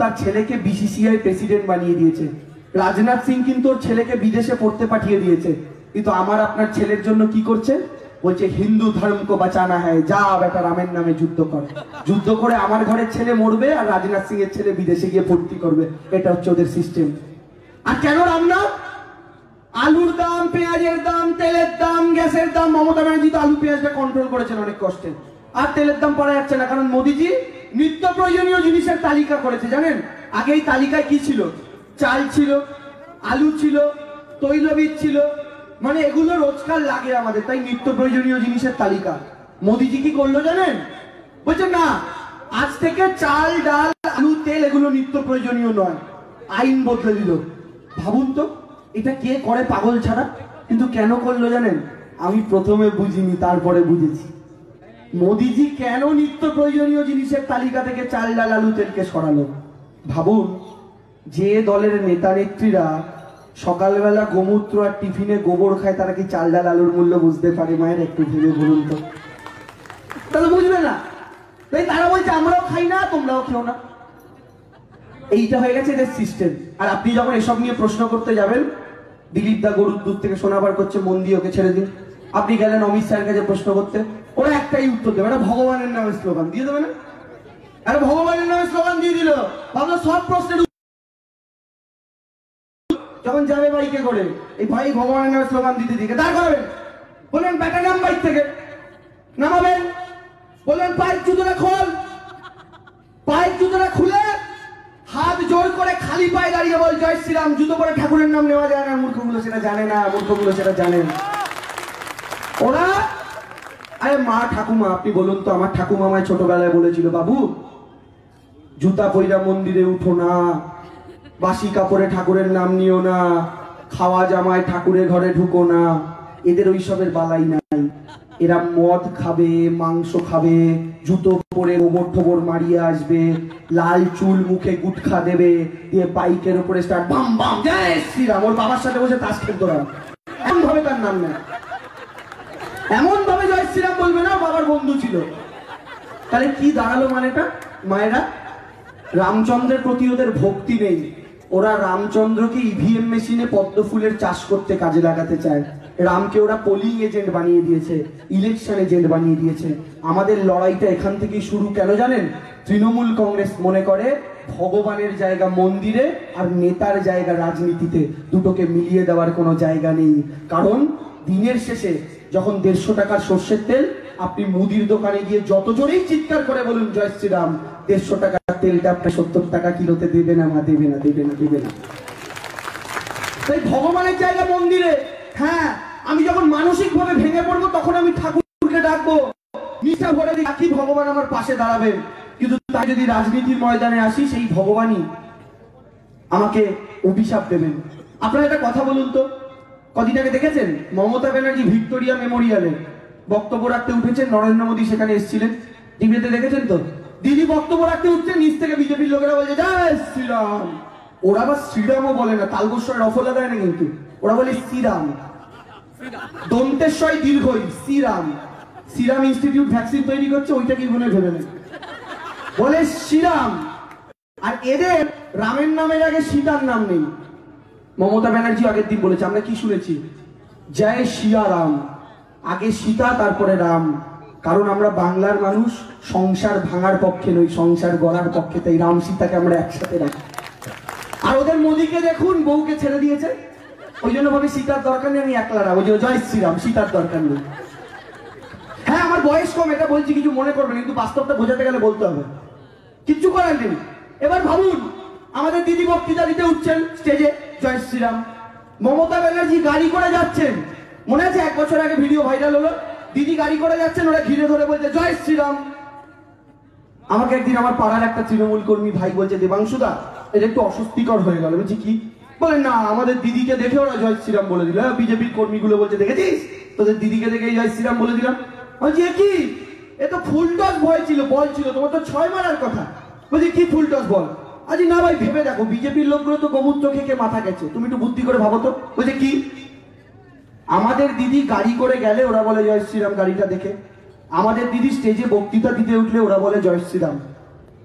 তার ছেলেকে BCCI president বানিয়ে দিয়েছে, রাজনাথ সিং কিন্তু ওর ছেলেকে বিদেশে পড়তে পাঠিয়ে দিয়েছে, কিন্তু আমার আপনার ছেলের জন্য কি করছে? বলছে হিন্দু ধর্মকে বাঁচানা হয়, যা বেটা রামের নামে যুদ্ধ কর, যুদ্ধ করে আমার ঘরের ছেলে মরবে আর রাজনাথ সিং এর ছেলে বিদেশে গিয়ে ভর্তি করবে। এটা হচ্ছে ওদের সিস্টেম। আর কেন রাম নাম? আলুর দাম, পেঁয়াজের দাম, তেলের দাম, গ্যাসের দাম, মমতা ব্যানার্জি তো আলু পেঁয়াজটা কন্ট্রোল করেছেন অনেক কষ্টে, আর তেলের দাম পারা যাচ্ছে না, কারণ মোদিজি নিত্য প্রয়োজনীয় জিনিসের তালিকা করেছে। জানেন আগে এই তালিকায় কি ছিল? চাল ছিল, আলু ছিল, তৈলবীজ ছিল, মানে এগুলো রোজকার লাগে আমাদের, তাই নিত্য প্রয়োজনীয় জিনিসের তালিকা। মোদিজি কি করলো জানেন? বলছে না, আজ থেকে চাল, ডাল, আলু, তেল এগুলো নিত্য প্রয়োজনীয় নয়, আইন বদলে দিল। ভাবুন তো, এটা কে করে পাগল ছাড়া? কিন্তু কেন করলো জানেন? আমি প্রথমে বুঝিনি, তারপরে বুঝেছি। মোদিজি কেন নিত্য প্রয়োজনীয় জিনিসের তালিকা থেকে চাল, ডাল, আলু, তেলকে সরালো? ভাবুন, যে দলের নেতা নেত্রীরা সকালবেলা গোমূত্র আর টিফিনে গোবর খায়, তারা কি চাল, ডাল, আলুর মূল্য বুঝতে পারে? মায়ের একটু ভেবে বলুন তো, তাহলে বুঝবে না। তাই তারা বলছে আমরাও খাই না, তোমরাও খেও না। এইটা হয়ে গেছে এদের সিস্টেম। আর আপনি যখন এসব নিয়ে প্রশ্ন করতে যাবেন, দিলীপ দা গরুর দুধ থেকে সোনা বার করছে, মন দিয়ে ওকে ছেড়ে দিন। আপনি গেলেন অমিত শাহের কাছে প্রশ্ন করতে, ওরা একটাই উত্তর দেবে, এটা ভগবানের নামে স্লোগান দিয়ে দেবে না? আরে ভগবানের নামে স্লোগান দিয়ে দিল, ভাবলো সব প্রশ্নের। যখন যাবে বাইকে করে, এই ভাই ভগবানের নামে স্লোগান দিতে দিকে দাঁড় করাবেন, বললেন ব্যাটা নাম বাইক থেকে, নামাবেন, বললেন পায়ের জুতোটা খোল, পায়ের জুতোটা খুলে হাত জোর করে খালি পায়ে দাঁড়িয়ে বল জয় শ্রীরাম। জুতো পরে ঠাকুরের নাম নেওয়া যায় না, মূর্খগুলো সেটা জানে না, মূর্খগুলো সেটা জানেন। ওরা আরে মা ঠাকুমা, আপনি বলুন তো, আমার ঠাকুমা আমায় ছোটবেলায় বলেছিল, বাবু জুতা পয়রা মন্দিরে উঠো না, বাসি কাপড়ে ঠাকুরের নাম নিও না, খাওয়া জামায় ঠাকুরের ঘরে ঢুকো না। এদের ওইসবের বালাই নাই, এরা মদ খাবে, মাংস খাবে, জুতো পরে গোবর ঠোবর মারিয়ে আসবে, লাল চুল, মুখে গুটখা দেবে, দিয়ে বাইকের উপরে স্টার্ট বাম বাম জয় শ্রীরাম, ওর বাবার সাথে বসে তাস খেলতো না, এমন ভাবে তার নাম নেয়, এমন ভাবে জয় শ্রীরাম বলবে না, বাবার বন্ধু ছিল। তাহলে কি দাঁড়ালো মানেটা? মায়েরা, রামচন্দ্রের প্রতি ওদের ভক্তি নেই, ওরা রামচন্দ্রকে ইভিএম মেশিনে পদ্ম ফুলের চাষ করতে কাজে লাগাতে চায়। রামকে ওরা পোলিং এজেন্ট বানিয়ে দিয়েছে, ইলেকশন এজেন্ট বানিয়ে দিয়েছে। আমাদের লড়াইটা এখান থেকেই শুরু। কেন জানেন? তৃণমূল কংগ্রেস মনে করে ভগবানের জায়গা মন্দিরে আর নেতার জায়গা রাজনীতিতে, দুটোকে মিলিয়ে দেওয়ার কোনো জায়গা নেই। কারণ দিনের শেষে যখন 150 টাকার সর্ষের তেল, আপনি মুদির দোকানে গিয়ে যত জোরেই চিৎকার করে বলুন জয় শ্রীরাম, 150 টাকার তেলটা আপনি 70 টাকা কিলোতে দেবে না, মা দেবে না, দেবে না, দেবে না। তাই ভগবানের জায়গা মন্দিরে। হ্যাঁ, আমি যখন মানসিক ভাবে ভেঙে পড়বো, তখন আমি ঠাকুরকে ডাকবো, নিশা ভরে রাখি, ভগবান আমার পাশে দাঁড়াবেন। কিন্তু তাই যদি রাজনীতির ময়দানে আসি, সেই ভগবানই আমাকে অভিশাপ দেবেন। আপনারা একটা কথা বলুন তো, কদিন আগে দেখেছেন মমতা ব্যানার্জি ভিক্টোরিয়া মেমোরিয়ালে বক্তব্য রাখতে উঠেছেন, নরেন্দ্র মোদী সেখানে এসেছিলেন, টিভিতে দেখেছেন তো? দিদি বক্তব্য রাখতে উঠছেন, নিচ থেকে বিজেপির লোকেরা বলছে জয় শ্রীরাম। ওরা আবার শ্রীরামও বলে না, তালবস্বরে রফলা দেয় না, কিন্তু ওরা বলে শ্রীরাম, দন্তেশ্বয় দীর্ঘই শ্রীরাম। শ্রীরাম ইনস্টিটিউট ভ্যাকসিন তৈরি করছে, ওইটাকে মনে ভেবে নেয়, বলে শ্রীরাম। আর এদের রামের নামের আগে সীতার নাম নেই। মমতা ব্যানার্জি আগের দিন বলেছে, আমরা কি শুনেছি? জয় শিয়া রাম, আগে সীতা তারপরে রাম। কারণ আমরা বাংলার মানুষ সংসার ভাঙার পক্ষে নই, সংসার গড়ার পক্ষে, তাই রাম সীতাকে আমরা একসাথে রাখি। আর ওদের মোদীকে দেখুন, বউকে ছেড়ে দিয়েছে, ওই জন্য ভাবে সীতার দরকার নেই, আমি একলা রাম, ওই জন্য জয় শ্রীরাম, সীতার দরকার নেই। হ্যাঁ, আমার বয়স কম, এটা বলছি, কিছু মনে করবেন, কিন্তু বাস্তবটা বোঝাতে গেলে বলতে হবে, কিচ্ছু করার নেই। এবার ভাবুন, আমাদের দিদি বক্তৃতা দিতে উঠছেন স্টেজে, জয় শ্রীরাম। মমতা ব্যানার্জি গাড়ি করে যাচ্ছেন, মনে আছে 1 বছর আগে ভিডিও ভাইরাল হলো, দিদি গাড়ি করে যাচ্ছেন, ওরা ঘিরে ধরে বলছে জয় শ্রীরাম। আমাকে একদিন আমার পাড়ার একটা তৃণমূল কর্মী ভাই বলছে, দেবাংশুদা এটা একটু অস্বস্তিকর হয়ে গেল। বলছি কি? বলেন না, আমাদের দিদিকে দেখে ওরা জয় শ্রীরাম বলে দিল। বিজেপির কর্মীগুলো বলছে, দেখেছিস তোদের দিদিকে দেখে জয় শ্রীরাম বলে দিলাম। বলছি কি, এ তো ফুল টস ভয় ছিল, বল ছিল, তোমার তো 6 মারার কথা। বলছি কি ফুল টস বল? আজ না ভাই, ভেবে দেখো, বিজেপির লোকগুলো তো গোমূত্র খেয়ে মাথা গেছে, তুমি একটু বুদ্ধি করে ভাবো তো। বলছে কি, আমাদের দিদি গাড়ি করে গেলে ওরা বলে জয় শ্রীরাম গাড়িটা দেখে, আমাদের দিদি স্টেজে বক্তৃতা দিতে উঠলে ওরা বলে জয় শ্রীরাম।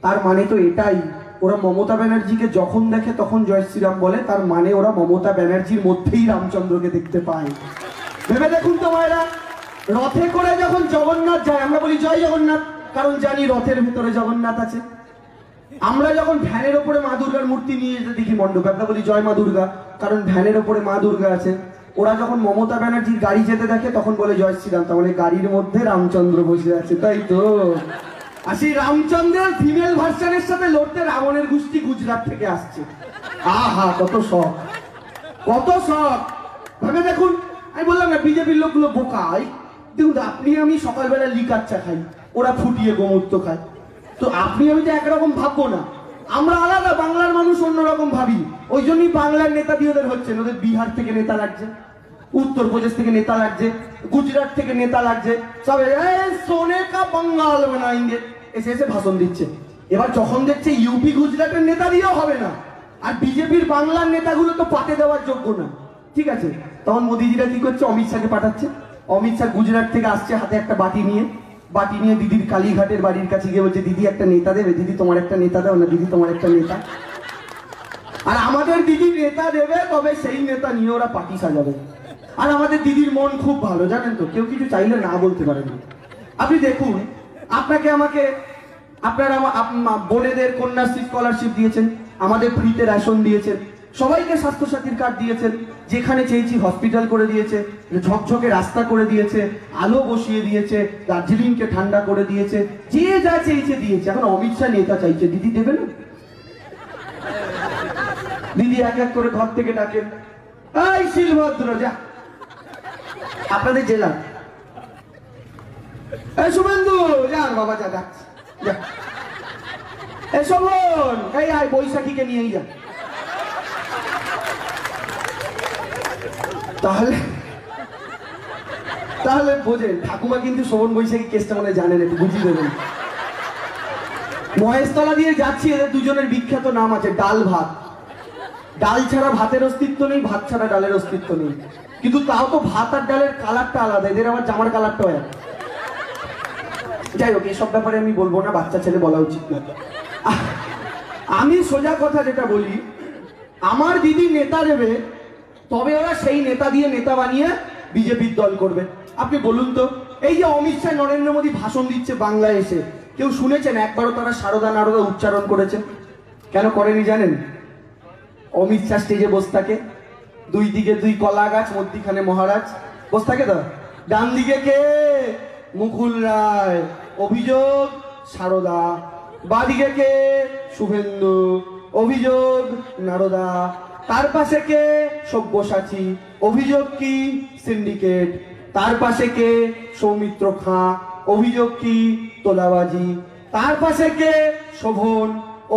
তার মানে তো এটাই ওরা মমতা ব্যানার্জিকে যখন দেখে তখন জয় শ্রীরাম বলে, তার মানে ওরা মমতা ব্যানার্জির মধ্যেই রামচন্দ্রকে দেখতে পায়। ভেবে দেখুন তো মায়েরা, রথে করে যখন জগন্নাথ যায় আমরা বলি জয় জগন্নাথ, কারণ জানি রথের ভিতরে জগন্নাথ আছে। আমরা যখন ভ্যানের ওপরে মা দুর্গার মূর্তি নিয়ে যেতে দেখি মণ্ডপে, আমরা বলি জয় মা দুর্গা, কারণ ভ্যানের ওপরে মা দুর্গা আছে। ওরা যখন মমতা ব্যানার্জির গাড়ি যেতে দেখে তখন বলে জয় শ্রীরাম, তার মানে গাড়ির মধ্যে রামচন্দ্র বসে আছে, তাই তো। আর সেই রামচন্দ্রের ফিমেল ভার্সনের সাথে লড়তে রাবণের গোষ্ঠী গুজরাট থেকে আসছে। আহা, কত শখ, কত শখ। ভেবে দেখুন, আমি বললাম না বিজেপির লোকগুলো বোকা। দেখুন, আপনি আমি সকালবেলা লিকার চা খাই, ওরা ফুটিয়ে গোমূত্র খায়। তো আপনি আমি তো একরকম ভাববো না, আমরা আলাদা, বাংলার মানুষ অন্যরকম ভাবি। ওই জন্যই বাংলার নেতা দিয়ে ওদের হচ্ছে, ওদের বিহার থেকে নেতা লাগছে, উত্তরপ্রদেশ থেকে নেতা লাগছে, গুজরাট থেকে নেতা লাগছে, সব সোনে কা বাঙ্গাল বানায়েঙ্গে এসে এসে ভাষণ দিচ্ছে। এবার যখন দেখছে ইউপি গুজরাটের নেতা দিয়েও হবে না, আর বিজেপির বাংলার নেতাগুলো তো পাতে দেওয়ার যোগ্য না, ঠিক আছে, তখন মোদিজিরা কি করছে, অমিত শাহকে পাঠাচ্ছে। অমিত শাহ গুজরাট থেকে আসছে হাতে একটা বাটি নিয়ে দিদির কালীঘাটের বাড়ির কাছে গিয়ে বলছে, দিদি একটা নেতা দেবে, দিদি তোমার একটা নেতা দাও না, দিদি তোমার একটা নেতা। আর আমাদের দিদি নেতা দেবে, তবে সেই নেতা নিয়ে ওরা পার্টি সাজাবে। আর আমাদের দিদির মন খুব ভালো, জানেন তো, কেউ কিছু চাইলে না বলতে পারে না। আপনি দেখুন, আপনাকে আমাকে আপনারা বোনেদের কন্যাশ্রী স্কলারশিপ দিয়েছেন, আমাদের ফ্রিতে রেশন দিয়েছেন, সবাইকে স্বাস্থ্যসাথীর কার্ড দিয়েছেন, যেখানে চেয়েছি হসপিটাল করে দিয়েছে, ঝকঝকে রাস্তা করে দিয়েছে, আলো বসিয়ে দিয়েছে, দার্জিলিংকে ঠান্ডা করে দিয়েছে, যে যা চেয়েছে দিয়েছে। এখন অমিত শাহ নেতা চাইছে, দিদি দেবে না? দিদি এক এক করে ঘর থেকে ডাকেন, এই শিলভদ্র যা আপনাদের জেলা, এই শুভেন্দু যান বাবা, যা ডাকছে, যা এই শোভন, এই আয় বৈশাখীকে নিয়েই যা। তাহলে বোঝেন, ঠাকুমা কিন্তু শোভন বৈশাখী কেসটা মানে জানেন, একটু বুঝিয়ে দেবেন। মহেশতলা দিয়ে যাচ্ছি, এদের দুজনের বিখ্যাত নাম আছে ডাল ভাত। ডাল ছাড়া ভাতের অস্তিত্ব নেই, ভাত ছাড়া ডালের অস্তিত্ব নেই, কিন্তু তাও তো ভাত আর ডালের কালারটা আলাদা, এদের আবার জামার কালারটাও এক। যাই হোক, এসব ব্যাপারে আমি বলবো না, বাচ্চা ছেলে বলা উচিত না। আমি সোজা কথা যেটা বলি, আমার দিদি নেতা দেবে, তবে ওরা সেই নেতা দিয়ে নেতা বানিয়ে বিজেপির দল করবে। আপনি বলুন তো, এই যে অমিত শাহ নরেন্দ্র মোদী ভাষণ দিচ্ছে বাংলায় এসে, কেউ শুনেছেন একবারও তারা সারদা নারদা উচ্চারণ করেছেন? কেন করেনি জানেন? অমিত শাহ স্টেজে বসে থাকে, দুই দিকে দুই কলা গাছ, মধ্যিখানে মহারাজ বসে থাকে। তো ডান দিকে কে? মুকুল রায়, অভিযোগ সারদা। বাদিকে কে? শুভেন্দু, অভিযোগ নারদা। তার পাশে কে? সব্যসাচী, অভিযোগ কি? সিন্ডিকেট। তার পাশে কে? সৌমিত্র খাঁ, অভিযোগ কি? তোলাবাজি। তার পাশে কে? শোভন,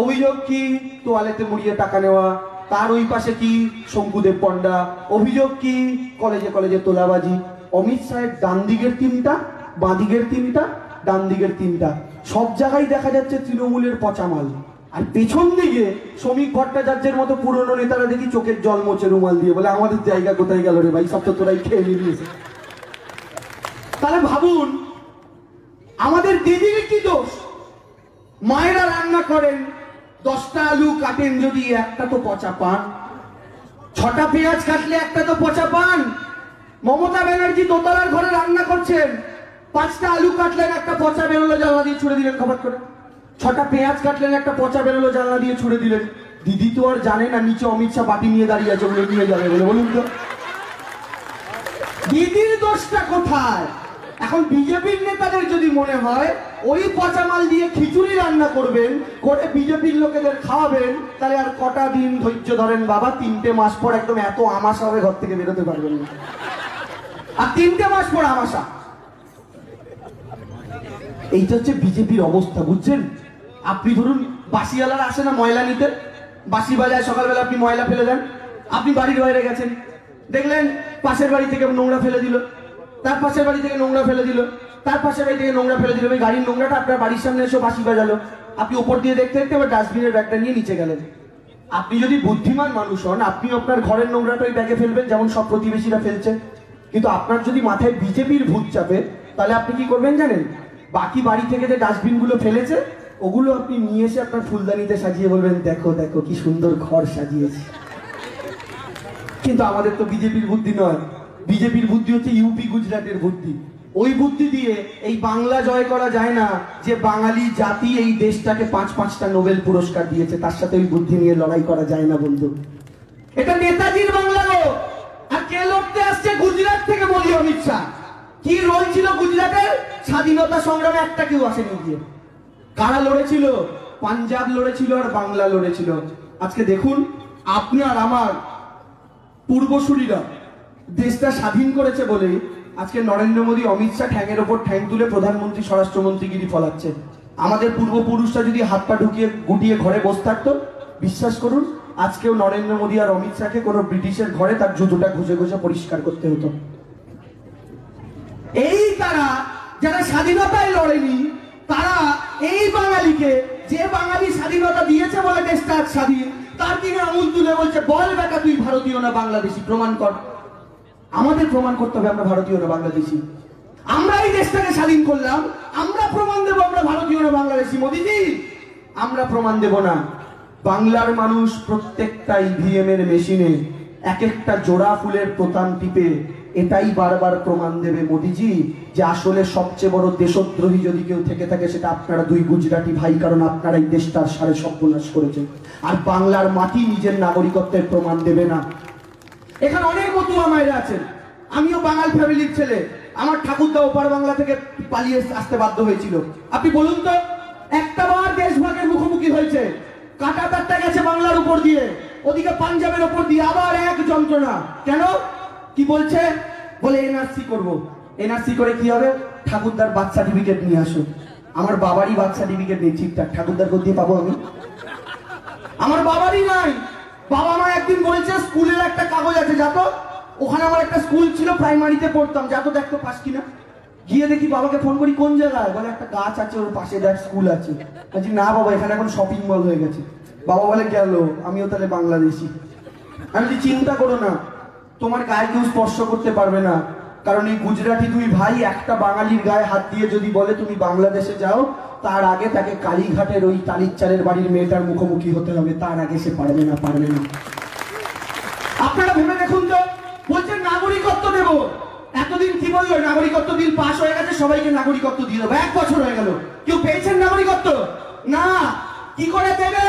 অভিযোগ কি? তোয়ালেতে মুড়িয়ে টাকা নেওয়া। তার ওই পাশে কি? শঙ্কুদেব পণ্ডা, অভিযোগ কি? কলেজে কলেজে তোলাবাজি। অমিত শাহের ডান দিকের তিনটা, বাঁ দিকের তিনটা, ডান দিকের তিনটা, সব জায়গায় দেখা যাচ্ছে তৃণমূলের পচামাল। আর পেছন দিকে শ্রমিক ভট্টাচার্যের মতো পুরনো নেতারা দেখি চোখের জল মোচে রুমাল দিয়ে, বলে আমাদের জায়গা কোথায় গেল রে ভাই, সব তো তোরাই খেয়ে নিয়েছে। তাহলে ভাবুন, আমাদের দিদির কি দোষ? মায়েরা রান্না করেন, 10টা আলু কাটেন, যদি একটা তো পচা পান, 6টা পেঁয়াজ কাটলে একটা তো পচা পান। মমতা ব্যানার্জি দোতলার ঘরে রান্না করছেন, 5টা আলু কাটলেন, একটা পচা বেরোলো, জানলা দিয়ে ছুড়ে দিলেন খবর করে। 6টা পেঁয়াজ কাটলেন, একটা পচা বেরোলো, জানলা দিয়ে ছুড়ে দিলেন। দিদি তো আর জানে না নিচে অমিত শাহ বাটি নিয়ে দাঁড়িয়ে আছে, ওগুলো নিয়ে যাবে বলে। বলুন তো, দিদির দোষটা কোথায়? এখন বিজেপির নেতাদের যদি মনে হয় ওই পচা মাল দিয়ে খিচুড়ি রান্না করবেন, করে বিজেপির লোকেদের খাওয়াবেন, তাহলে আর কটা দিন ধৈর্য ধরেন বাবা, 3টে মাস পর একদম এত আমাশা হবে, ঘর থেকে বেরোতে পারবেন না। আর 3টে মাস পর আমাশা। এইটা হচ্ছে বিজেপির অবস্থা, বুঝছেন? আপনি ধরুন, বাসিওয়ালারা আসে না ময়লা নিতে, বাসি বাজায়, সকালবেলা আপনি ময়লা ফেলে দেন। আপনি বাড়ির বাইরে গেছেন, দেখলেন পাশের বাড়ি থেকে নোংরা ফেলে দিল, তার পাশের বাড়ি থেকে নোংরা ফেলে দিল, তার পাশের বাড়ি থেকে নোংরা ফেলে দিল, ওই গাড়ির নোংরাটা আপনার বাড়ির সামনে এসে বাসি বাজালো। আপনি উপর দিয়ে দেখতে দেখতে এবার ডাস্টবিনের ব্যাগটা নিয়ে নিচে গেলেন। আপনি যদি বুদ্ধিমান মানুষ হন, আপনি আপনার ঘরের নোংরাটা ওই ব্যাগে ফেলবেন, যেমন সব প্রতিবেশীরা ফেলছে। কিন্তু আপনার যদি মাথায় বিজেপির ভূত চাপে, তাহলে আপনি কি করবেন জানেন? বাকি বাড়ি থেকে যে ডাস্টবিনগুলো ফেলেছে, ওগুলো আপনি নিয়ে এসে আপনার ফুলদানিতে সাজিয়ে বলবেন দেখো দেখো কি সুন্দর ঘর সাজিয়েছে। কিন্তু আমাদের তো বিজেপির বুদ্ধি নয়, বিজেপির বুদ্ধি হচ্ছে ইউপি গুজরাটের বুদ্ধি। ওই বুদ্ধি দিয়ে এই বাংলা জয় করা যায় না। যে বাঙালি জাতি এই দেশটাকে 5টা নোবেল পুরস্কার দিয়েছে, তার সাথে ওই বুদ্ধি নিয়ে লড়াই করা যায় না বন্ধু। এটা নেতাজির বাংলা গো। আর কে লড়তে আসছে? গুজরাট থেকে মোদী অমিত শাহ। কি রোল ছিল গুজরাটের? স্বাধীনতা সংগ্রামে একটা কেউ আসেনি গিয়ে। কারা লড়েছিল? পাঞ্জাব লড়েছিল আর বাংলা লড়েছিল। আজকে দেখুন, আপনার আমার পূর্বসূরীরা দেশটা স্বাধীন করেছে বলে আজকে নরেন্দ্র মোদী অমিত শাহ ঠ্যাঙের ওপর ঠ্যাং তুলে প্রধানমন্ত্রী স্বরাষ্ট্রমন্ত্রীগিরি ফলাচ্ছে। আমাদের পূর্বপুরুষরা যদি হাত পা ঢুকিয়ে গুটিয়ে ঘরে বসে থাকতো, বিশ্বাস করুন আজকেও নরেন্দ্র মোদী আর অমিত শাহকে কোনো ব্রিটিশের ঘরে তার জুতোটা ঘষে ঘষে পরিষ্কার করতে হতো। এই তারা যারা স্বাধীনতায় লড়েনি, তারা এই বাঙালিকে, যে বাঙালি স্বাধীনতা দিয়েছে বলে দেশটা আজ স্বাধীন, তার দিকে আঙুল তুলে বলছে বল বেটা তুই ভারতীয় না বাংলাদেশি, প্রমাণ কর। আমাদের প্রমাণ করতে হবে আমরা ভারতীয় না বাংলাদেশি। আমরা এই দেশটাকে স্বাধীন করলাম, আমরা প্রমাণ দেব আমরা ভারতীয় না বাংলাদেশি। মোদীজি, আমরা প্রমাণ দেব না। বাংলার মানুষ প্রত্যেকটা ইভিএম এর মেশিনে এক একটা জোড়া ফুলের প্রতাম টিপে এটাই বারবার প্রমাণ দেবে মোদীজি যে আসলে সবচেয়ে বড় দেশদ্রোহী যদি কেউ থেকে থাকে সেটা আপনারা দুই গুজরাটি ভাই, কারণ আপনারা এই দেশটার সাড়ে সর্বনাশ করেছেন। আর বাংলার মাটি নিজের নাগরিকত্বের প্রমাণ দেবে না। এখানে অনেক মতুয়া মায়েরা আছেন, আমিও বাঙাল ফ্যামিলির ছেলে। আমার ঠাকুরদা ওপার বাংলা থেকে পালিয়ে আসতে বাধ্য হয়েছিল। আপনি বলুন তো, একটা বার দেশভাগের মুখোমুখি হয়েছে, কাটা তারটা গেছে বাংলার উপর দিয়ে, ওদিকে পাঞ্জাবের উপর দিয়ে আবার এক যন্ত্রণা। কেন? কি বলছে? বলে এনআরসি করব। এনআরসি করে কি হবে? ঠাকুরদার বার্থ সার্টিফিকেট নিয়ে আসো। আমার বাবারই বার্থ সার্টিফিকেট নেই ঠিকঠাক, ঠাকুরদার কোথায় পাবো আমি? আমার বাবারই নাই। বাবা মা একদিন বলছে স্কুলের একটা কাগজ আছে, যাতো ওখানে আমার একটা স্কুল ছিল, প্রাইমারিতে পড়তাম, যাতো দেখতো পাস কিনা। গিয়ে দেখি, বাবাকে ফোন করি কোন জায়গায়, বলে একটা গাছ আছে ওর পাশে দেখ স্কুল আছে। বলছি না বাবা, এখানে এখন শপিং মল হয়ে গেছে। বাবা বলে গেল, আমিও তাহলে বাংলাদেশি। আমি বলি চিন্তা করো না, তোমার গায়ে কেউ স্পর্শ করতে পারবে না, কারণ এই গুজরাটি দুই ভাই একটা বাঙালির গায়ে হাত দিয়ে যদি বলে তুমি বাংলাদেশে যাও, তার আগে তাকে কালীঘাটের ওই টালির চালের বাড়ির মেয়েটার মুখোমুখি হতে হবে, তার আগে সে পারবে না, পারবে না। আপনারা ভেবে দেখুন তো, বলছে নাগরিকত্ব দেব। এতদিন কি বললো? নাগরিকত্ব বিল পাস হয়ে গেছে, সবাইকে নাগরিকত্ব দিয়ে দেবো। 1 বছর হয়ে গেল, কেউ পেয়েছেন নাগরিকত্ব? না। কি করে দেবে?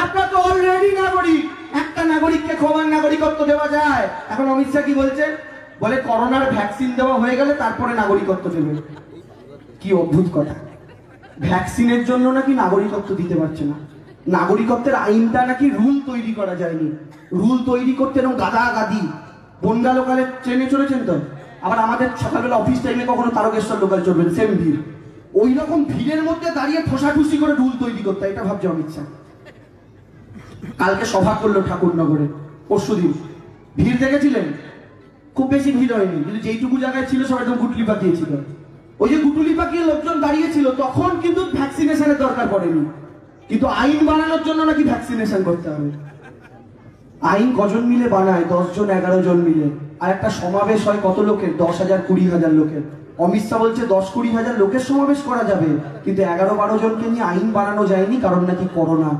আপনার তো অলরেডি নাগরিক। একটা নাগরিককে ক্ষমার নাগরিকত্ব দেওয়া যায়। এখন অমিত শাহ কি বলছে? বলে করোনার ভ্যাকসিন দেওয়া হয়ে গেলে তারপরে নাগরিকত্ব দেবে। কি অদ্ভুত কথা! ভ্যাকসিনের জন্য নাকি নাগরিকত্ব দিতে পারছে না। নাগরিকত্বের আইনটা নাকি রুল তৈরি করা যায়নি। রুল তৈরি করতে এরকম গাদা গাদি। বনগা লোকালে ট্রেনে চড়েছেন তো? আবার আমাদের সকালবেলা অফিস টাইমে কখনো তারকেশ্বর লোকাল চড়বেন, সেম ভিড়। ওই রকম ভিড়ের মধ্যে দাঁড়িয়ে ঠোসাঠুসি করে রুল তৈরি করতে, এটা ভাবছে অমিত শাহ। কালকে সভা করলো ঠাকুরনগরে, পরশুদিন। ভিড় দেখেছিলেন? খুব বেশি ভিড় হয়নি, কিন্তু যেইটুকু জায়গায় ছিল সবাই তো গুটলি পাকিয়েছিল। ওই যে গুটলি পাকিয়ে লোকজন দাঁড়িয়েছিল, তখন কিন্তু ভ্যাকসিনেশনের দরকার পড়েনি। কিন্তু আইন বানানোর জন্য নাকি ভ্যাকসিনেশন করতে হবে। আইন কজন মিলে বানায়? 10 জন 11 জন মিলে। আর একটা সমাবেশ হয় কত লোকের? 10,000 20,000 লোকের। অমিত শাহ বলছে 10-20 হাজার লোকের সমাবেশ করা যাবে, কিন্তু 11-12 জনকে নিয়ে আইন বানানো যায়নি, কারণ নাকি করোনা।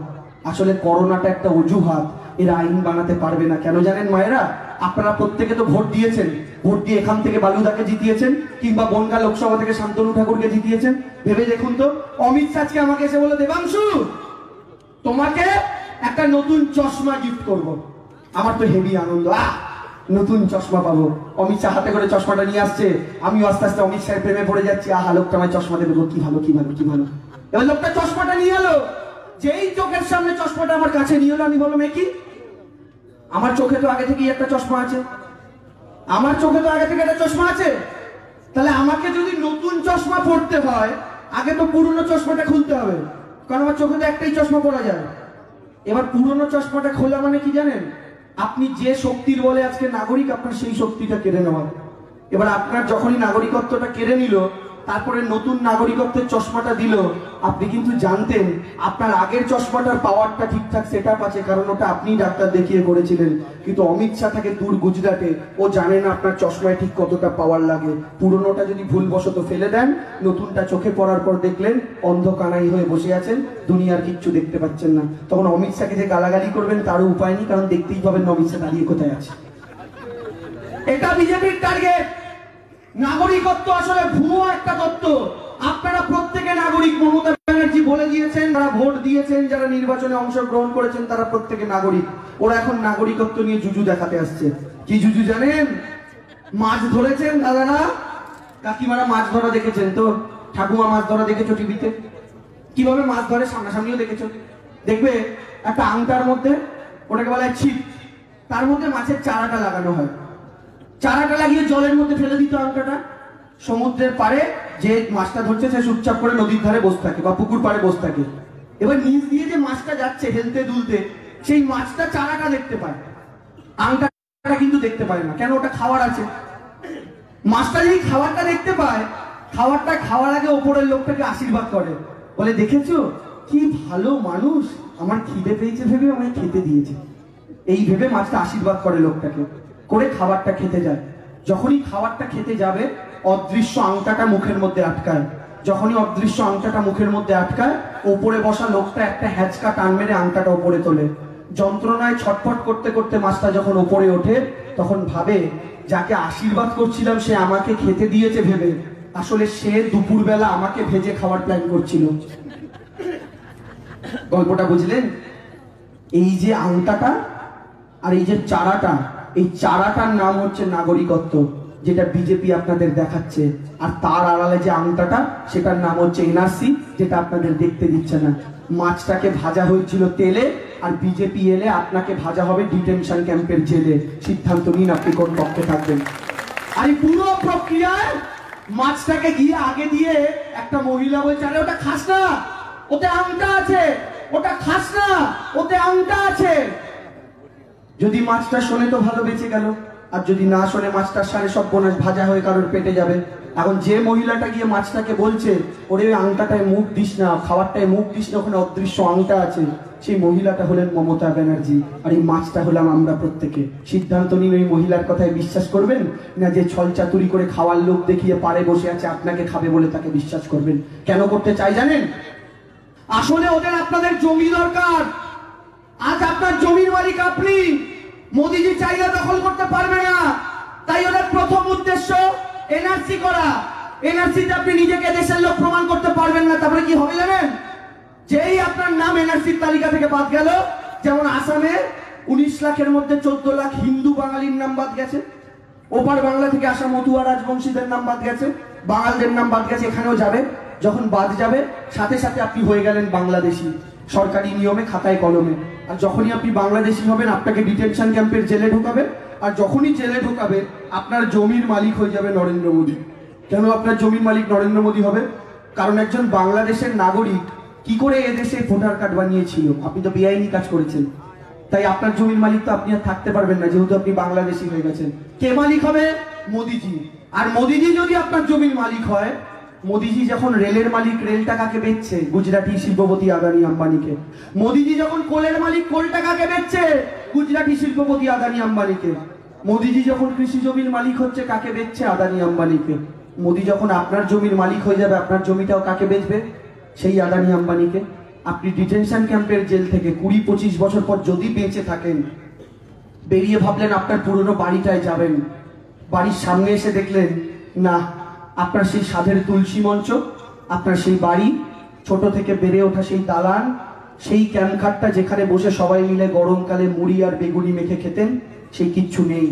আসলে করোনাটা একটা অজুহাত, এরা আইন বানাতে পারবে না। কেন জানেন মায়েরা? আপনারা প্রত্যেকে তো ভোট দিয়েছেন। ভোট দিয়ে এখান থেকে বালুদাকে জিতিয়েছেন, কিংবা বনগা লোকসভা থেকে শান্তনু ঠাকুরকে জিতিয়েছেন। ভেবে দেখুন তো, অমিত শাহকে আমাকে এসে বলে দেবাংশু তোমাকে একটা নতুন চশমা গিফট করব। আমার তো হেভি আনন্দ, নতুন চশমা পাবো। অমিত শাহ হাতে করে চশমাটা নিয়ে আসছে, আমিও আস্তে আস্তে অমিত শাহের প্রেমে পড়ে যাচ্ছি। আহা, লোকটা আমায় চশমা দেবে, কি ভালো কি ভালো কি ভালো। এবার লোকটা চশমাটা নিয়ে এলো, যেই চোখের সামনে চশমাটা আমার কাছে নিয়ে এলো, আমি বললাম এ কি? আমার চোখে তো আগে থেকেই একটা চশমা আছে। আমার চোখে তো আগে থেকে একটা চশমা আছে। তাহলে আমাকে যদি নতুন চশমা পড়তে হয়, আগে তো পুরনো চশমাটা খুলতে হবে, কারণ আমার চোখে তো একটাই চশমা পড়া যায়। এবার পুরনো চশমাটা খোলা মানে কি জানেন? আপনি যে শক্তির বলে আজকে নাগরিক, আপনার সেই শক্তিটা কেড়ে নেওয়া। এবার আপনার যখনই নাগরিকত্বটা কেড়ে নিল, তারপরে নতুন নাগরিকত্বের চশমাটা দিল, আপনি কিন্তু জানতেন আপনার আগের চশমাটার পাওয়ারটা ঠিকঠাক সেটআপ আছে, কারণ ওটা আপনি ডাক্তার দেখিয়ে করেছিলেন। কিন্তু অমিত শাহ থাকে দূর গুজরাটে, ও জানে না আপনার চশমায় ঠিক কতটা পাওয়ার লাগে। পুরনোটা যদি ভুলবশত ফেলে দেন, নতুনটা চোখে পড়ার পর দেখলেন অন্ধ কানাই হয়ে বসে আছেন, দুনিয়ার কিচ্ছু দেখতে পাচ্ছেন না। তখন অমিত শাহকে যে গালাগালি করবেন তারও উপায় নেই, কারণ দেখতেই পাবেন অমিত শাহ দাঁড়িয়ে কোথায় আছে। এটা বিজেপির টার্গেট। নাগরিকত্ব আসলে ভুয়ো একটা তত্ত্ব। আপনারা প্রত্যেকে নাগরিক, মমতা ব্যানার্জি বলে দিয়েছেন, যারা ভোট দিয়েছেন, যারা নির্বাচনে অংশগ্রহণ করেছেন তারা প্রত্যেকে নাগরিক। ওরা এখন নাগরিকত্ব নিয়ে জুজু দেখাতে আসছে। কি জুজু জানেন? মাছ ধরেছেন দাদারা, কাকিমারা মাছ ধরা দেখেছেন তো? ঠাকুমা মাছ ধরা দেখেছো টিভিতে? কিভাবে মাছ ধরে সামনাসামনিও দেখেছো। দেখবে একটা আংটার মধ্যে, ওটাকে বলা হয় ছিপ, তার মধ্যে মাছের চারাটা লাগানো হয়। চারাটা লাগিয়ে জলের মধ্যে ফেলে দিত আংটাটা। সমুদ্রের পাড়ে যে মাছটা ধরছে সে চুপচাপ করে নদীর ধারে বসে থাকে বা পুকুর পাড়ে বসে থাকে। এবার নিচ দিয়ে যে মাছটা যাচ্ছে হেলতে দুলতে, সেই মাছটা চারাটা দেখতে পায়, আংটাটা কিন্তু দেখতে পায় না। কেন? ওটা খাওয়ার আছে। মাছটা যদি খাবারটা দেখতে পায়, খাবারটা খাওয়ার আগে ওপরের লোকটাকে আশীর্বাদ করে, বলে দেখেছো কি ভালো মানুষ, আমার খিদে পেয়েছে ভেবে আমায় খেতে দিয়েছে। এই ভেবে মাছটা আশীর্বাদ করে লোকটাকে, করে খাবারটা খেতে যায়। যখনই খাবারটা খেতে যাবে, অদৃশ্য আংটাটা মুখের মধ্যে আটকায়। যখনই অদৃশ্য আংটাটা মুখের মধ্যে আটকায়, ওপরে বসা লোকটা একটা হ্যাচকা টান মেরে আংটাটা ওপরে তোলে। যন্ত্রণায় ছটফট করতে করতে মাছটা যখন ওপরে ওঠে, তখন ভাবে যাকে আশীর্বাদ করছিলাম সে আমাকে খেতে দিয়েছে ভেবে, আসলে সে দুপুরবেলা আমাকে ভেজে খাওয়ার প্ল্যান করছিল। গল্পটা বুঝলেন? এই যে আংটাটা আর এই যে চারাটা, এই চারাটার নাম হচ্ছে নাগরিকত্ব, যেটা বিজেপি আপনাদের দেখাচ্ছে। আর তার আড়ালে যে আংটাটা, সেটার নাম হচ্ছে এনআরসি, যেটা আপনাদের দেখতে দিচ্ছে না। মাছটাকে ভাজা হয়েছিল তেলে, আর বিজেপি এলে আপনাকে ভাজা হবে ডিটেনশন ক্যাম্পের জেলে। সিদ্ধান্ত নিন আপনি কোন পক্ষে থাকবেন। আর এই পুরো প্রক্রিয়ায় মাছটাকে গিয়ে আগে দিয়ে একটা মহিলা বলছে, আরে ওটা খাস না, ওতে আংটা আছে, ওটা খাস না, ওতে আংটা আছে। যদি মাছটা শোনে তো ভালো, বেঁচে গেল। আর যদি না শোনে, মাছটার সাড়ে সব বোনাস ভাজা হয়ে কারোর পেটে যাবে। এখন যে মহিলাটা গিয়ে মাছটাকে বলছে, ওরে আংটাটায় মুখ দিস না, খাবারটায় মুখ দিস না, ওখানে অদৃশ্য আংটা আছে, সেই মহিলাটা হলেন মমতা ব্যানার্জি, আর এই মাছটা হলাম আমরা প্রত্যেকে। সিদ্ধান্ত নিন, ওই মহিলার কথায় বিশ্বাস করবেন, না যে ছল চাতুরি করে খাওয়ার লোক দেখিয়ে পাড়ে বসে আছে আপনাকে খাবে বলে তাকে বিশ্বাস করবেন? কেন করতে চাই জানেন? আসলে ওদের আপনাদের জমি দরকার। আজ আপনার জমির মালিক আপনি, মোদিজি চাইলে দখল করতে পারবে না। তাই ওদের প্রথম উদ্দেশ্য এনআরসি করা। এনআরসিতে আপনি নিজেকে দেশের লোক প্রমাণ করতে পারবেন না, তারপরে কি হবে জানেন? যেই আপনার নাম এনআরসির তালিকা থেকে বাদ গেল, যেমন আসামে 19 লাখের মধ্যে 14 লাখ হিন্দু বাঙালির নাম বাদ গেছে, ওপার বাংলা থেকে আসা মতুয়া রাজবংশীদের নাম বাদ গেছে, বাঙালদের নাম বাদ গেছে, এখানেও যাবে। যখন বাদ যাবে, সাথে সাথে আপনি হয়ে গেলেন বাংলাদেশি, সরকারি নিয়মে খাতায় কলমে। আর যখনই আপনি বাংলাদেশি হবেন, আপনাকে ডিটেনশন ক্যাম্পের জেলে ঢোকাবে। আর যখনই জেলে ঢোকাবে, আপনার জমির মালিক হয়ে যাবে নরেন্দ্র মোদী। কেন আপনার জমির মালিক নরেন্দ্র মোদী হবে? কারণ একজন বাংলাদেশের নাগরিক কি করে এদেশে ভোটার কার্ড বানিয়েছিল? আপনি তো বেআইনি কাজ করেছেন। তাই আপনার জমির মালিক তো আপনি আর থাকতে পারবেন না, যেহেতু আপনি বাংলাদেশি হয়ে গেছেন। কে মালিক হবে? মোদিজি। আর মোদিজি যদি আপনার জমির মালিক হয়, মোদিজি যখন রেলের মালিক, রেলটা কাকে বেচছে? গুজরাটি শিল্পপতি আদানি আম্বানিকে। মোদিজি যখন কোলের মালিক, কোলটা কাকে বেচছে? গুজরাটি শিল্পপতি আদানি আম্বানিকে। মোদিজি যখন কৃষি জমির মালিক হচ্ছে, কাকে বেচছে? আদানি আম্বানিকে। মোদি যখন আপনার জমির মালিক হয়ে যাবে, আপনার জমিটাও কাকে বেচবে? সেই আদানি আম্বানিকে। আপনি ডিটেনশন ক্যাম্পের জেল থেকে 20-25 বছর পর যদি বেঁচে থাকেন, বেরিয়ে ভাবলেন আপনার পুরনো বাড়িটায় যাবেন, বাড়ির সামনে এসে দেখলেন না, আপনার সেই সাধের তুলসী মঞ্চ, আপনার সেই বাড়ি, ছোট থেকে বেড়ে ওঠা সেই দালান, সেই ক্যাম্পঘাটটা যেখানে বসে সবাই মিলে গরমকালে মুড়ি আর বেগুনি মেখে খেতেন, সেই কিচ্ছু নেই।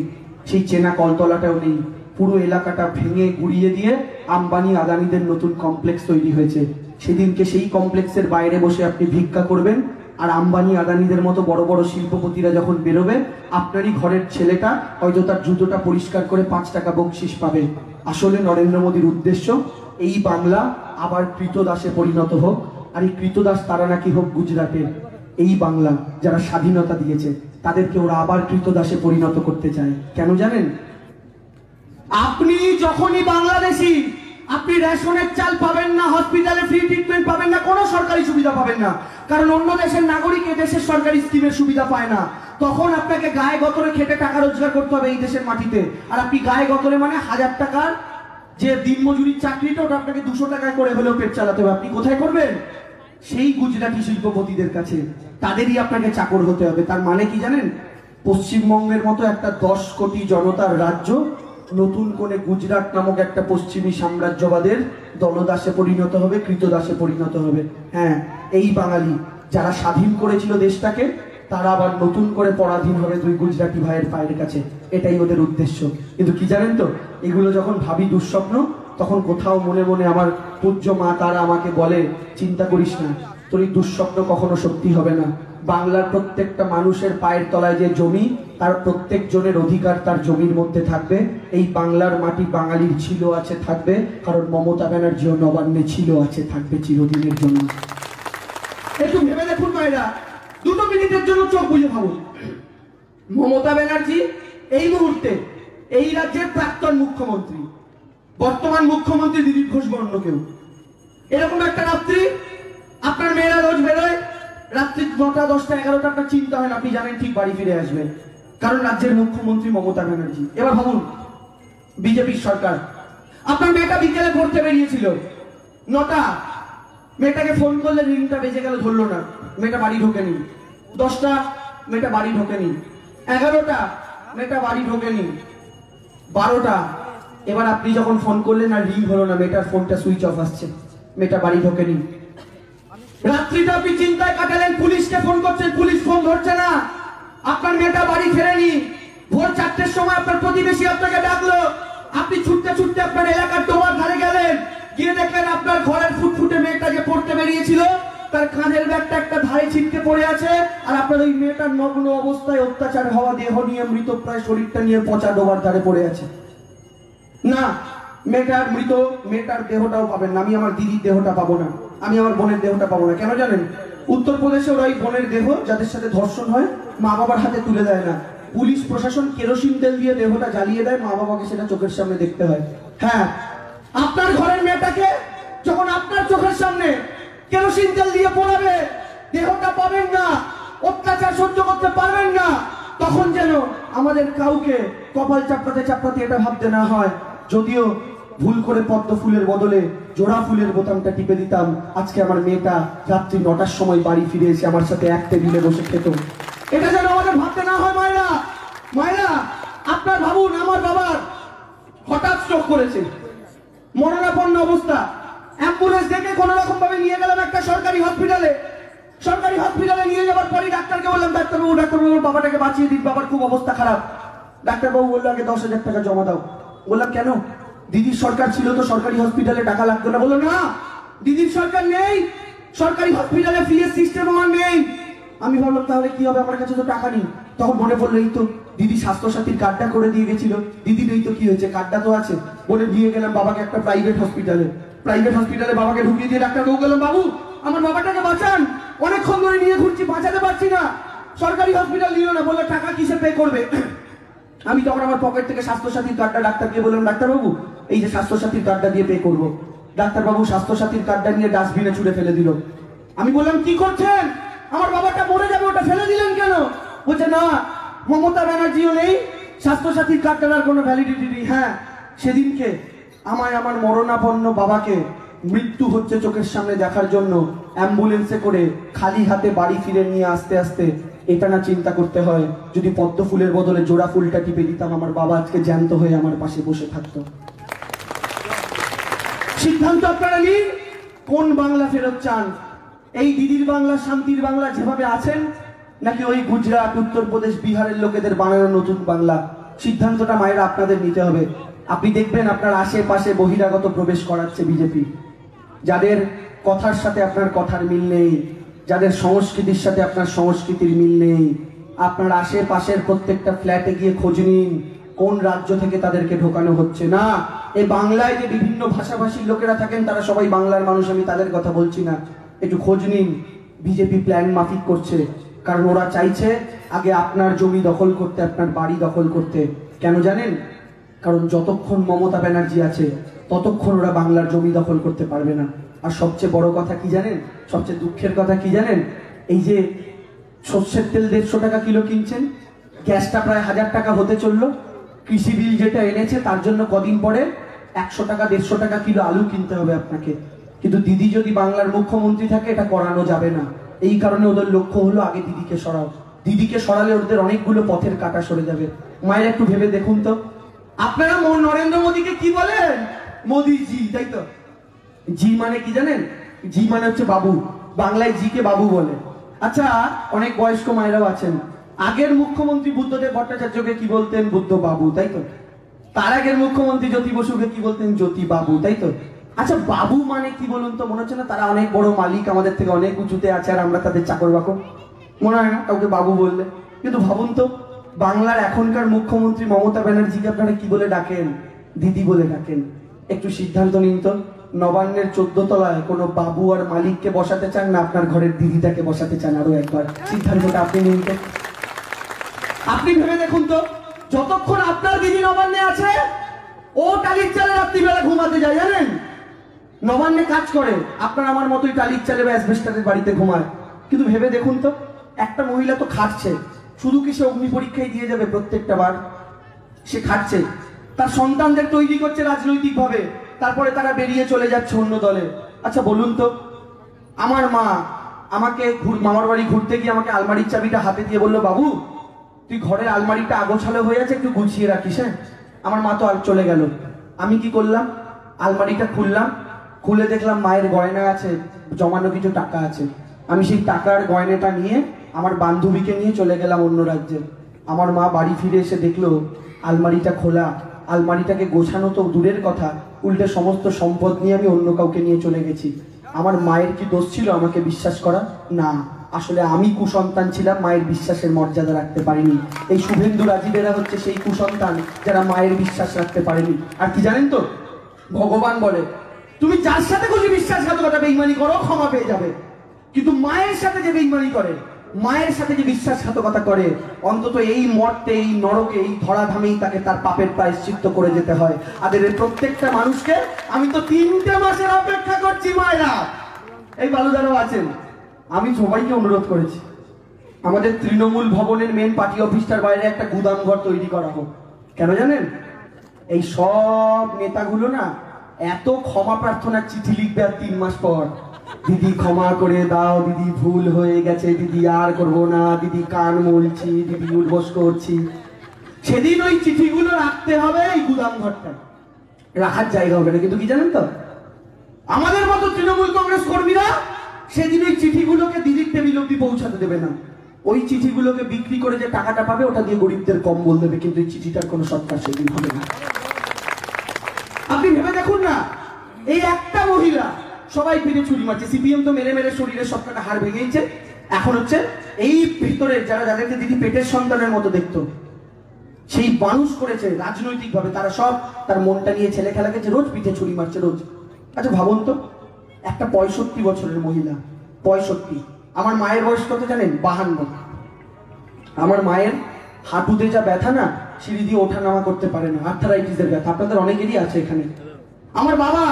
সেই চেনা কলতলাটাও নেই। পুরো এলাকাটা ভেঙে গুড়িয়ে দিয়ে আম্বানি আদানিদের নতুন কমপ্লেক্স তৈরি হয়েছে। সেদিনকে সেই কমপ্লেক্সের বাইরে বসে আপনি ভিক্ষা করবেন, আর আম্বানি আদানিদের মতো বড় বড় শিল্পপতিরা যখন বেরোবে, আপনারই ঘরের ছেলেটা হয়তো তার জুতোটা পরিষ্কার করে 5 টাকা বকশিস পাবে। আসলে নরেন্দ্র মোদীর উদ্দেশ্য এই বাংলা আবার কৃতদাসে পরিণত হোক। আর এই কৃতদাস তারা নাকি হোক গুজরাটের। এই বাংলা যারা স্বাধীনতা দিয়েছে, তাদেরকে ওরা আবার কৃতদাসে পরিণত করতে চায়। কেন জানেন? আপনি যখনই বাংলাদেশি, আপনি রেশনের চাল পাবেন না, হসপিটালে ফ্রি ট্রিটমেন্ট পাবেন না, কোনো সরকারি সুবিধা পাবেন না, কারণ অন্য দেশের নাগরিক এই দেশের সরকারি স্কিমের সুবিধা পায় না। তখন আপনাকে গায়ে গতরে খেটে টাকা রোজগার করতে হবে এই দেশের মাটিতে। আর আপনি গায়ে গতরে মানে 1000 টাকার যে দিনমজুরির চাকরিটা, ওটা আপনাকে 200 টাকায় করে হলেও পেট চালাতে হবে। আপনি কোথায় করবেন? সেই গুজরাটি শিল্পপতিদের কাছে, তাদেরই আপনাকে চাকর হতে হবে। তার মানে কি জানেন? পশ্চিমবঙ্গের মতো একটা 10 কোটি জনতার রাজ্য নতুন করে গুজরাট নামক একটা পশ্চিমী সাম্রাজ্যবাদের দলদাসে পরিণত হবে, কৃতদাসে পরিণত হবে। হ্যাঁ, এই বাঙালি যারা স্বাধীন করেছিল দেশটাকে, তারা আবার নতুন করে পরাধীন হবে দুই গুজরাটি ভাইয়ের পায়ের কাছে। এটাই ওদের উদ্দেশ্য। কিন্তু কি জানেন তো, এগুলো যখন ভাবি দুঃস্বপ্ন, তখন কোথাও মনে মনে আমার পূজ্য মা তারা আমাকে বলে, চিন্তা করিস না, তোর এই দুঃস্বপ্ন কখনো সত্যি হবে না। বাংলার প্রত্যেকটা মানুষের পায়ের তলায় যে জমি, তার প্রত্যেক জনের অধিকার তার জমির মধ্যে থাকবে। এই বাংলার মাটি বাঙালির ছিল, আছে, থাকবে, কারণ মমতা ব্যানার্জিও নবান্নে ছিল, আছে, থাকবে চিরদিনের জন্য। একটু ভেবে দেখুন মায়েরা, 2 মিনিটের জন্য চোখ বুঝে ভাবুন। মমতা ব্যানার্জি এই মুহূর্তে এই রাজ্যের প্রাক্তন মুখ্যমন্ত্রী, বর্তমান মুখ্যমন্ত্রী দিলীপ ঘোষ বা অন্য কেউ। এরকম একটা রাত্রি আপনার মেয়েরা রোজ বেরোয়, রাত্রি 9টা 10টা 11টা, আপনার চিন্তা হয় না, আপনি জানেন ঠিক বাড়ি ফিরে আসবেন, কারণ রাজ্যের মুখ্যমন্ত্রী মমতা ব্যানার্জি। এবার ভাবুন বিজেপির সরকার, আপনার মেয়েটা বিকেলে পড়তে বেরিয়েছিল 9টা, মেয়েটাকে ফোন করলে রিংটা বেজে গেল, ধরলো না, মেয়েটা বাড়ি ঢোকেনি। 10টা, মেয়েটা বাড়ি ঢোকেনি। 11টা, মেয়েটা বাড়ি ঢোকেনি। 12টা, এবার আপনি যখন ফোন করলেন আর রিং হলো না, মেয়েটার ফোনটা সুইচ অফ আসছে, মেয়েটা বাড়ি ঢোকেনি। রাত্রিটা আপনি চিন্তায় কাটালেন, পুলিশকে ফোন করছেন, পুলিশ ফোন ধরছে না, আপনার মেয়েটা বাড়ি ফেরেনি। ভোর 4টের সময় আপনার প্রতিবেশী আপনাকে ডাকলো, আপনি ছুটতে ছুটতে আপনার এলাকার ডোবার ধারে গেলেন, গিয়ে দেখলেন আপনার ঘরের ফুটফুটে মেয়েটা যে পড়তে বেরিয়েছিল, তার কাঁধের ব্যাগটা একটা ধারে ছিটকে পড়ে আছে, আর আপনার ওই মেয়েটার নগ্ন অবস্থায় অত্যাচার হওয়া দেহ নিয়ে মৃতপ্রায় শরীরটা নিয়ে পচা ডোবার ধারে পড়ে আছে। না, মেয়েটার মৃত, মেয়েটার দেহটাও পাবেন না, আমি আমার দিদির দেহটা পাবো না, আমি আমার বোনের দেহটা পাবো না। কেন জানেন? উত্তরপ্রদেশে ওরা ওই বোনের দেহ যাদের সাথে ধর্ষণ হয় মা বাবার হাতে তুলে দেয় না, পুলিশ প্রশাসন কেরোসিন তেল দিয়ে দেহটা জ্বালিয়ে দেয়, মা বাবাকে সেটা চোখের সামনে দেখতে হয়। হ্যাঁ, আপনার ঘরের মেয়েটাকে যখন আপনার চোখের সামনে কেরোসিন তেল দিয়ে পোড়াবে, দেহটা পাবেন না, অত্যাচার সহ্য করতে পারবেন না, তখন যেন আমাদের কাউকে কপাল চাপড়াতে চাপড়াতে এটা ভাবতে না হয়, যদিও ভুল করে পদ্ম ফুলের বদলে জোড়া ফুলের বোতামটা টিপে দিতাম, আজকে আমার মেয়েটা রাত্রি 9টার সময় বাড়ি ফিরে এসে আমার সাথে এক টেবিলে বসে খেত। এটা যেন আমাদের ভাবতে না হয়। মায়েরা, মায়েরা, আপনার ভাবুন, আমার বাবার হঠাৎ স্ট্রোক করেছে, মরণাপন্ন অবস্থা, অ্যাম্বুলেন্স ডেকে কোন রকম ভাবে নিয়ে গেলাম একটা সরকারি হসপিটালে। সরকারি হসপিটালে নিয়ে যাওয়ার পরে ডাক্তারকে বললাম, ডাক্তারবাবু বাবাটাকে বাঁচিয়ে দিন, বাবার খুব অবস্থা খারাপ। ডাক্তারবাবু বললো, আগে 10,000 টাকা জমা দাও। বললাম কেন? দিদির সরকার ছিল তো সরকারি হসপিটালে টাকা লাগতো না। বললো না, দিদির সরকার নেই, সরকারি হসপিটালে ফ্রিজ সিস্টেম আমার নেই। আমি ভাবলাম তাহলে কি হবে, আমার কাছে তো টাকা নেই। তখন মনে পড়লো, এই তো দিদি স্বাস্থ্য সাথীর কার্ডটা করে দিয়ে গেছিল, দিদি নেই তো কি হয়েছে, কার্ডটা তো আছে। বলে দিয়ে গেলাম বাবাকে একটা প্রাইভেট হসপিটালে। বাবাকে ঢুকিয়ে দিয়ে ডাক্তারবাবু গেলাম, বাবু আমার বাবাটাকে বাঁচান, অনেকক্ষণ ধরে নিয়ে ঘুরছি, বাঁচাতে পারছি না। সরকারি হসপিটাল নিল না, বললো টাকা কিসে পে করবে। আমি তখন আমার পকেট থেকে স্বাস্থ্য সাথীর কার্ডটা ডাক্তারকে বললাম, ডাক্তারবাবু এই যে স্বাস্থ্য সাথীর কার্ডটা দিয়ে পে করবো। ডাক্তারবাবু স্বাস্থ্য সাথীর কার্ডটা নিয়ে ডাস্টবিনে ছুড়ে ফেলে দিল। আমি বললাম, কি করছেন, আমার বাবাটা মরে যাবে, ওটা ফেলে দিলেন কেন? বলছে না, মমতা ব্যানার্জিও নেই, স্বাস্থ্য সাথীর কার্ডটার আর কোনো ভ্যালিডিটি নেই। হ্যাঁ, সেদিনকে আমায় আমার মরণাপন্ন বাবাকে মৃত্যু হচ্ছে চোখের সামনে দেখার জন্য অ্যাম্বুলেন্সে করে খালি হাতে বাড়ি ফিরে নিয়ে আসতে আসতে এটা না চিন্তা করতে হয়, যদি পদ্ম ফুলের বদলে জোড়া ফুলটা টিপে দিতাম, আমার বাবা আজকে জ্যান্ত হয়ে আমার পাশে বসে থাকতো। সিদ্ধান্ত আপনারা নিন, কোন বাংলা ফেরত চান? এই দিদির বাংলা, শান্তির বাংলা যেভাবে আছেন, নাকি ওই গুজরাট, উত্তরপ্রদেশ, বিহারের লোকেদের বানানো নতুন বাংলা? সিদ্ধান্তটা মায়েরা আপনাদের নিতে হবে। আপনি দেখবেন আপনার আশেপাশে বহিরাগত প্রবেশ করাচ্ছে বিজেপি, যাদের কথার সাথে আপনার কথার মিল নেই, যাদের সংস্কৃতির সাথে আপনার সংস্কৃতির মিল নেই। আপনার আশেপাশের প্রত্যেকটা ফ্ল্যাটে গিয়ে খোঁজ নিন কোন রাজ্য থেকে তাদেরকে ঢোকানো হচ্ছে। না, এই বাংলায় যে বিভিন্ন ভাষাভাষীর লোকেরা থাকেন তারা সবাই বাংলার মানুষ, আমি তাদের কথা বলছি না। একটু খোঁজ নিন, বিজেপি প্ল্যান মাফিক করছে, কারণ ওরা চাইছে আগে আপনার জমি দখল করতে, আপনার বাড়ি দখল করতে। কেন জানেন? কারণ যতক্ষণ মমতা ব্যানার্জি আছে ততক্ষণ ওরা বাংলার জমি দখল করতে পারবে না। আর সবচেয়ে বড় কথা কি জানেন, সবচেয়ে দুঃখের কথা কি জানেন, এই যে সর্ষের তেল 150 টাকা কিলো কিনছেন, গ্যাসটা প্রায় 1000 টাকা হতে চললো, কৃষি বিল যেটা এনেছে তার জন্য কদিন পরে 100 টাকা 150 টাকা কিলো আলু কিনতে হবে আপনাকে। কিন্তু দিদি যদি বাংলার মুখ্যমন্ত্রী থাকে এটা করানো যাবে না। এই কারণে ওদের লক্ষ্য হলো আগে দিদিকে সরাও, দিদিকে সরালে ওদের অনেকগুলো পথের কাটা সরে যাবে। মায়ের একটু ভেবে দেখুন তো, আপনারা নরেন্দ্র মোদীকে কি বলেন? মোদিজি, তাই তো? জি মানে কি জানেন? জি মানে হচ্ছে বাবু, বাংলায় জি কে বাবু বলে। আচ্ছা, অনেক বয়স্ক মায়েরাও আছেন, আগের মুখ্যমন্ত্রী বুদ্ধদেব ভট্টাচার্যকে কি বলতেন? বুদ্ধ বাবু, তাই তো? তার আগের মুখ্যমন্ত্রী জ্যোতি বসুকে কি বলতেন? জ্যোতি বাবু, তাই তো? আচ্ছা, বাবু মানে কি বলুন তো? মনে হচ্ছে না তারা অনেক বড় মালিক, আমাদের থেকে অনেক উঁচুতে আছে আর আমরা তাদের চাকর বাকর? মনে হয় না কাউকে বাবু বললে? কিন্তু ভাবুন তো, বাংলার এখনকার মুখ্যমন্ত্রী মমতা ব্যানার্জিকে আপনারা কি বলে ডাকেন? দিদি বলে ডাকেন। একটু সিদ্ধান্ত নিন তো, নবান্নের 14 তলায় কোনো বাবু আর মালিককে বসাতে চান না আপনার ঘরের দিদিটাকে বসাতে চান? আরো একবার সিদ্ধান্তটা আপনি নিন তো। আপনি ভেবে দেখুন তো, যতক্ষণ আপনার দিদি নবান্নে আছে ও টালির চালে রাত্রিবেলা ঘুমাতে যায়, জানেন? নবান্নে কাজ করে, আপনার আমার মতোই টালির চালে বা অ্যাসবেস্টারের বাড়িতে ঘুমায়। কিন্তু ভেবে দেখুন তো, একটা মহিলা তো খাটছে, শুধু কি সে অগ্নি পরীক্ষায় দিয়ে যাবে প্রত্যেকটা বার? সে খাটছে, তার সন্তানদের তৈরি করছে রাজনৈতিক ভাবে, তারপরে তারা বেরিয়ে চলে যাচ্ছে অন্য দলে। আচ্ছা বলুন তো, আমার মা আমাকে মামার বাড়ি ঘুরতে গিয়ে আমাকে আলমারির চাবিটা হাতে দিয়ে বললো, বাবু তুই ঘরের আলমারিটা আগোছালো হয়ে আছে, একটু গুছিয়ে রাখিস। হ্যাঁ, আমার মা তো আর চলে গেল। আমি কি করলাম? আলমারিটা খুললাম, খুলে দেখলাম মায়ের গয়না আছে, জমানো কিছু টাকা আছে। আমি সেই টাকার গয়নাটা নিয়ে আমার বান্ধবীকে নিয়ে চলে গেলাম অন্য রাজ্যে। আমার মা বাড়ি ফিরে এসে দেখলো আলমারিটা খোলা, আলমারিটাকে গোছানো তো দূরের কথা, উল্টে সমস্ত সম্পদ নিয়ে আমি অন্য কাউকে নিয়ে চলে গেছি। আমার মায়ের কি দোষ ছিল আমাকে বিশ্বাস করা? না, আসলে আমি কুসন্তান ছিলাম, মায়ের বিশ্বাসের মর্যাদা রাখতে পারিনি। এই শুভেন্দু রাজীবেরা হচ্ছে সেই কুসন্তান যারা মায়ের বিশ্বাস রাখতে পারেনি। আর কি জানেন তো, ভগবান বলে তুমি যার সাথে খুশি বিশ্বাসঘাতকতা বেঈমানি করো ক্ষমা পেয়ে যাবে, কিন্তু মায়ের সাথে যে বেঈমানি করে, মায়ের সাথে যে বিশ্বাসঘাতকতা করে, অন্তত এই মর্তে, এই নরকে, এই ধরাধামেই তাকে তার পাপের প্রায়শ্চিত্ত করে যেতে হয়। আর এর প্রত্যেকটা মানুষকে আমি তো 3টে মাসের অপেক্ষা করছি। মায়েরা, এই বালুদারাও আছেন, আমি সবাইকে অনুরোধ করেছি আমাদের তৃণমূল ভবনের মেন পার্টি অফিসটার বাইরে একটা গুদাম ঘর তৈরি করা হোক। কেন জানেন? এই সব নেতাগুলো না এত ক্ষমা প্রার্থনার চিঠি লিখবে আর 3 মাস পর, দিদি ক্ষমা করে দাও, দিদি ভুল হয়ে গেছে, দিদি আর করবো না, দিদি কান মলছি, দিদি উঠবস করছি। সেদিন ওই চিঠিগুলো রাখতে হবে এই গুদাম ঘরটা, রাখার জায়গা হবে না। কিন্তু কি জানেন তো, আমাদের মতো তৃণমূল কংগ্রেস কর্মীরা সেদিন ওই চিঠিগুলোকে দিদির টেবিল অব্দি পৌঁছাতে দেবে না। ওই চিঠিগুলোকে বিক্রি করে যে টাকাটা পাবে ওটা দিয়ে গরিবদের কম্বল দেবে, কিন্তু এই চিঠিটার কোনো সৎকার সেদিন হবে না। আপনি ভেবে দেখুন না, এই একটা মহিলা সবাই পিঠে ছুরি মারছে। সিপিএম তো মেরে মেরে শরীরের সব কটা হাড় ভেঙেছে। এখন হচ্ছে এই ভিতরে যাদেরকে দিদি পেটের সন্তানের মতো দেখতো, সেই মানুষ করেছে রাজনৈতিক ভাবে, তারা সব তার মনটা নিয়ে ছেলে খেলা গেছে, রোজ পিঠে ছুরি মারছে রোজ। আচ্ছা ভাবুন তো, একটা 65 বছরের মহিলা, 65। আমার মায়ের বয়স কত জানেন? 52। আমার মায়ের হাঁটুতে যা ব্যথা না, সিঁড়ি দিয়ে ওঠা নামা করতে পারে না, আর্থারাইটিসের ব্যথা, আপনাদের অনেকেরই আছে এখানে। আমার বাবা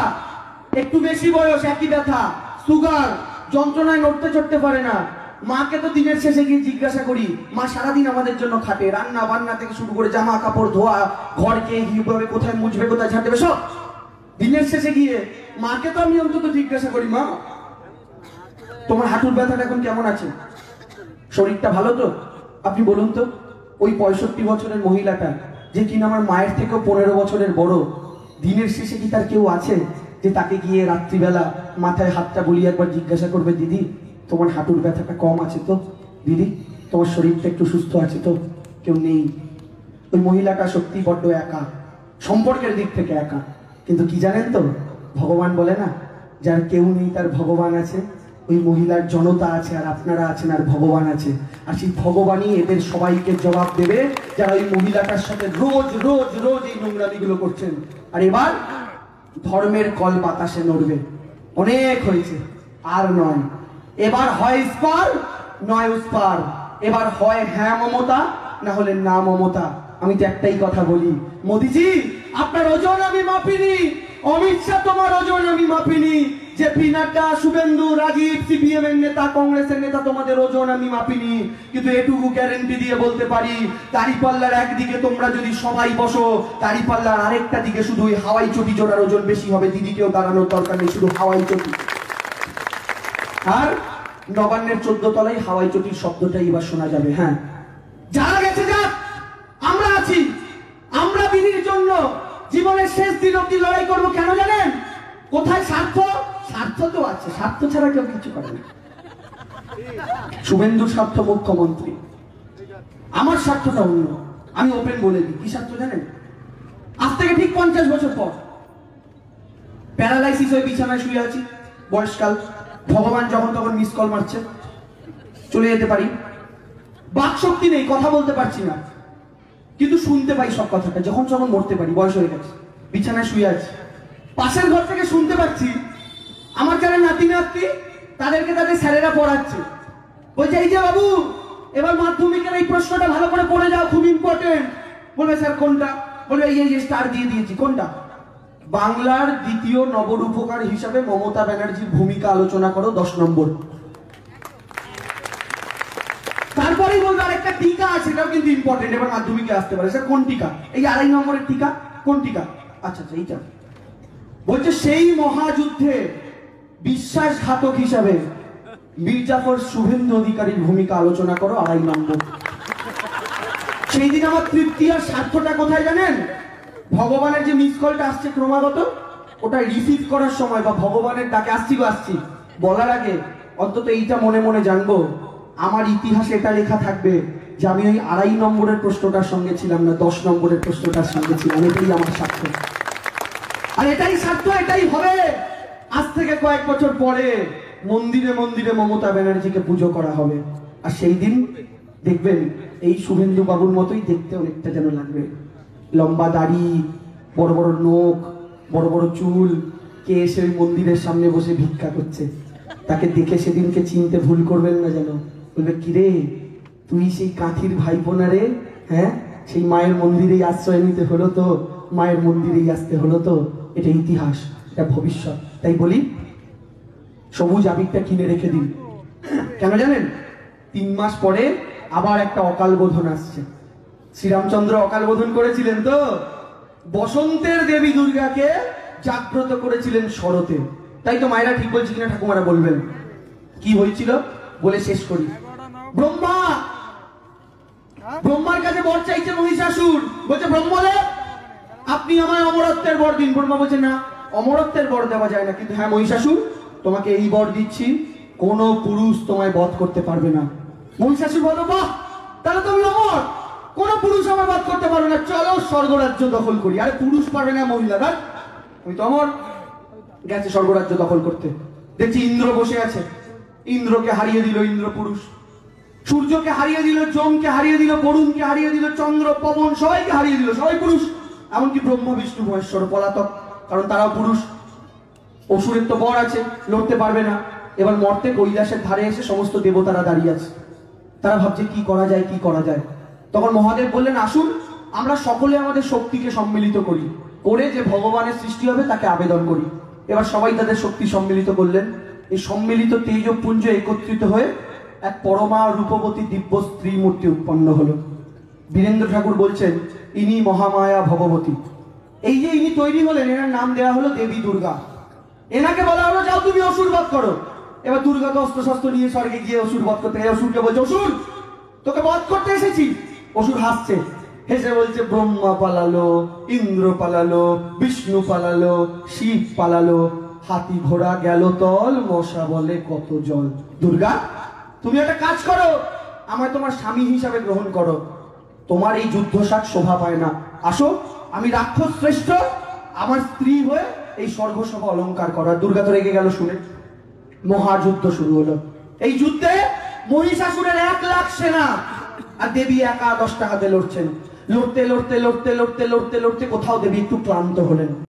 একটু বেশি বয়স, একই ব্যথা, সুগার, যন্ত্রণায় নড়তে চড়তে পারে না। মাকে তো দিনের শেষে গিয়ে জিজ্ঞাসা করি, মা সারাদিন আমাদের জন্য খাটে, রান্না বান্না থেকে শুরু করে জামা কাপড় ধোয়া, ঘরকে কিভাবে কোথায় মুছবে, কোথায় ঝাড়বে, সব দিনের শেষে গিয়ে মাকে তো আমি অন্তত জিজ্ঞাসা করি, মা তোমার হাঁটুর ব্যথাটা এখন কেমন আছে, শরীরটা ভালো তো? আপনি বলুন তো, ওই 65 বছরের মহিলাটা যে কিনা আমার মায়ের থেকেও 15 বছরের বড়, দিনের শেষে কি তার কেউ আছে যে তাকে গিয়ে রাত্রিবেলা মাথায় হাতটা বুলিয়ে একবার জিজ্ঞাসা করবে, দিদি তোমার হাঁটুর ব্যথাটা কম আছে তো, দিদি তোমার শরীরটা একটু সুস্থ আছে তো? কেউ নেই। ওই মহিলাটা সত্যি বড্ড একা, সম্পর্কের দিক থেকে একা। কিন্তু কি জানেন তো, ভগবান বলে না, যার কেউ নেই তার ভগবান আছে। ওই মহিলার জনতা আছে, আর আপনারা আছেন, আর ভগবান আছে। আর সেই ভগবানই এদের সবাইকে জবাব দেবে যারা ওই মহিলাটার সাথে রোজ রোজ রোজ এই নোংরামিগুলো করছেন। আর এবার ধর্মের কল বাতাসে নড়বে। অনেক হয়েছে, আর নয়। এবার হয় ইস্পার নয় উস্পার, এবার হয় হ্যাঁ মমতা, না হলে না মমতা। আমি তো একটাই কথা বলি, মোদিজি আপনার ওজন আমি মাপিনি, অমিত শাহ তোমার ওজন আমি মাপিনি, জেপি নাড্ডা, শুভেন্দু, রাজীব, সিপিএম এর নেতা, কংগ্রেসের নেতা, তোমাদের ওজন আমি মাপিনি। কিন্তু এটুকু গ্যারেন্টি দিয়ে বলতে পারি, দাঁড়িপাল্লার একদিকে তোমরা যদি সবাই বসো, দাঁড়িপাল্লার আরেকটা দিকে শুধু ওই হাওয়াই চটি জোড়ার ওজন বেশি হবে। দিদিকেও দাঁড়ানোর দরকার নেই, শুধু হাওয়াই চটি। আর নবান্নের 14 তলায় হাওয়াই চটির শব্দটাই এবার শোনা যাবে। হ্যাঁ, যারা গেছে যাক, আমরা আছি। আমরা বিধির জন্য জীবনের শেষ দিন অব্দি লড়াই করবো। কেন জানেন? কোথায় স্বার্থ? স্বার্থ তো আছে, স্বার্থ ছাড়া কেউ কিছু করে না। শুভেন্দুর স্বার্থ মুখ্যমন্ত্রী, আমার স্বার্থটা অন্য। আমি ওপেন বলে দিই, কি স্বার্থ জানেন? আজ থেকে ঠিক 50 বছর পর প্যারালাইসিস হয়ে বিছানায় শুয়ে আছি, বয়সকাল, ভগবান যখন তখন মিস কল মারছে, চলে যেতে পারি, বাক শক্তি নেই, কথা বলতে পারছি না, কিন্তু শুনতে পাই সব কথাটা। যখন যখন মরতে পারি, বয়স হয়ে গেছে, বিছানায় শুয়ে আছি, পাশের ঘর থেকে শুনতে পাচ্ছি আমার যারা নাতি নাতনি তাদেরকে তাদের স্যারেরা পড়াচ্ছে, বলছে এই যে বাবু এবার মাধ্যমিকের এই প্রশ্নটা ভালো করে পড়ে যাও, খুব ইম্পর্টেন্ট। বলবে স্যার কোনটা? বলবে এই যে স্টার দিয়ে দিয়েছি। কোনটা? বাংলার দ্বিতীয় নবরূপকার হিসাবে মমতা ব্যানার্জির ভূমিকা আলোচনা করো, 10 নম্বর। তারপরেই বলবে আরেকটা টিকা আছে, এটাও কিন্তু ইম্পর্টেন্ট, এবার মাধ্যমিকে আসতে পারে। স্যার কোন টিকা? এই 2.5 নম্বরের টিকা। কোন টিকা? আচ্ছা আচ্ছা এইটা। বলছে সেই মহাযুদ্ধে বিশ্বাসঘাতক হিসাবে মির্জাফর শুভেন্দু অধিকারীর ভূমিকা আলোচনা করো, 2.5 নম্বর। সেই দিন আমার তৃপ্তি আর স্বার্থটা কোথায় জানেন? ভগবানের যে মিস কলটা আসছে ক্রমাগত, ওটা রিসিভ করার সময় বা ভগবানের ডাকে আসছি বলার আগে অন্তত এইটা মনে মনে জানবো, আমার ইতিহাসে এটা লেখা থাকবে যে আমি ওই 2.5 নম্বরের প্রশ্নটার সঙ্গে ছিলাম না, 10 নম্বরের প্রশ্নটার সঙ্গে ছিলাম। এটাই আমার স্বার্থ, আর এটাই স্বার্থ, এটাই হবে। আজ থেকে কয়েক বছর পরে মন্দিরে মন্দিরে মমতা ব্যানার্জিকে পুজো করা হবে, আর সেই দিন দেখবেন এই শুভেন্দু বাবুর মতোই দেখতে অনেকটা যেন লাগবে। লম্বা দাড়ি, বড় বড় নখ, বড় বড় চুল, কে এসে মন্দিরের সামনে বসে ভিক্ষা করছে, তাকে দেখে সেদিনকে চিনতে ভুল করবেন না যেন। বলবে কিরে তুই সেই কাঠির ভাইপো না রে? হ্যাঁ, সেই মায়ের মন্দিরেই আশ্রয় নিতে হলো তো, মায়ের মন্দিরেই আসতে হলো তো। এটা ইতিহাস, এটা ভবিষ্যৎ। তাই বলি সবুজ আবিরটা কিনে রেখে দিন। কেন জানেন? 3 মাস পরে আবার একটা অকাল বোধন আসছে। শ্রীরামচন্দ্র অকাল বোধন করেছিলেন তো, বসন্তের দেবী দুর্গাকে জাগ্রত করেছিলেন শরতে। তাই তো মায়েরা ঠিক বলছে কিনা ঠাকুমারা বলবেন। কি হয়েছিল বলে শেষ করি। ব্রহ্মার কাছে বর চাইছে মহিষাসুর, বলছে ব্রহ্মদেব আপনি আমায় অমরত্বের বর দিন। ব্রহ্মা বলছে না, অমরত্বের বর দেওয়া যায় না, কিন্তু হ্যাঁ মহিষাসুর তোমাকে এই বর দিচ্ছি, কোন পুরুষ তোমায় বধ করতে পারবে না। মহিষাসুর বলো বাহ, তাহলে তুমি অমর, কোন পুরুষ আমার বধ করতে পারবে না, চলো স্বর্গরাজ্য দখল করি। আরে পুরুষ পারবে না, মহিলা দেখ, তুমি তো অমর। গেছে স্বর্গরাজ্য দখল করতে, দেখছি ইন্দ্র বসে আছে, ইন্দ্রকে হারিয়ে দিল ইন্দ্র পুরুষ, সূর্যকে হারিয়ে দিল, যমকে হারিয়ে দিল, বরুণকে হারিয়ে দিল, চন্দ্র পবন সবাইকে হারিয়ে দিল, সবাই পুরুষ। এমনকি ব্রহ্মা বিষ্ণু মহেশ্বর পলাতক, কারণ তারাও পুরুষ। অসুরের তো বর আছে, লড়তে পারবে না। এবার মর্তে কৈলাসের ধারে এসে সমস্ত দেবতারা দাঁড়িয়ে আছে, তারা ভাবছে কি করা যায়, কি করা যায়। তখন মহাদেব বললেন আসুন আমরা সকলে আমাদের শক্তিকে সম্মিলিত করি, করে যে ভগবানের সৃষ্টি হবে তাকে আবেদন করি। এবার সবাই তাদের শক্তি সম্মিলিত করলেন। এই সম্মিলিত তেজপুঞ্জ একত্রিত হয়ে এক পরমা রূপবতী দিব্য স্ত্রী মূর্তি উৎপন্ন হলো। বীরেন্দ্র ঠাকুর বলছেন ইনি মহামায়া ভগবতী। এই যে ইনি তৈরি হলেন, এনার নাম দেওয়া হলো দেবী দুর্গা। এনাকে বলা হলো যাও তুমি অসুর বধ করো। এবার দুর্গা তো অস্ত্র শস্ত্র নিয়ে স্বর্গে গিয়ে অসুর বধ করতে গেলে অসুরকে বলছে অসুর তোকে বধ করতে এসেছি। অসুর হাসছে, হেসে বলছে ব্রহ্মা পালালো, ইন্দ্র পালালো, বিষ্ণু পালালো, শিব পালালো, হাতি ঘোড়া গেল তল, মশা বলে কত জল। দুর্গা তুমি একটা কাজ করো, আমায় তোমার স্বামী হিসাবে গ্রহণ করো, তোমার এই যুদ্ধসাজ শোভা পায় না, আসো আমি রাক্ষস শ্রেষ্ঠ, আমার স্ত্রী হয়ে এই স্বর্গসভা অলঙ্কার করা। দুর্গা তো রেগে গেল শুনে, মহাযুদ্ধ শুরু হলো। এই যুদ্ধে মহিষাসুরের 1 লাখ সেনা, আর দেবী একা 10 টাকাতে লড়ছেন। লড়তে লড়তে লড়তে লড়তে লড়তে লড়তে কোথাও দেবী একটু ক্লান্ত হলেন।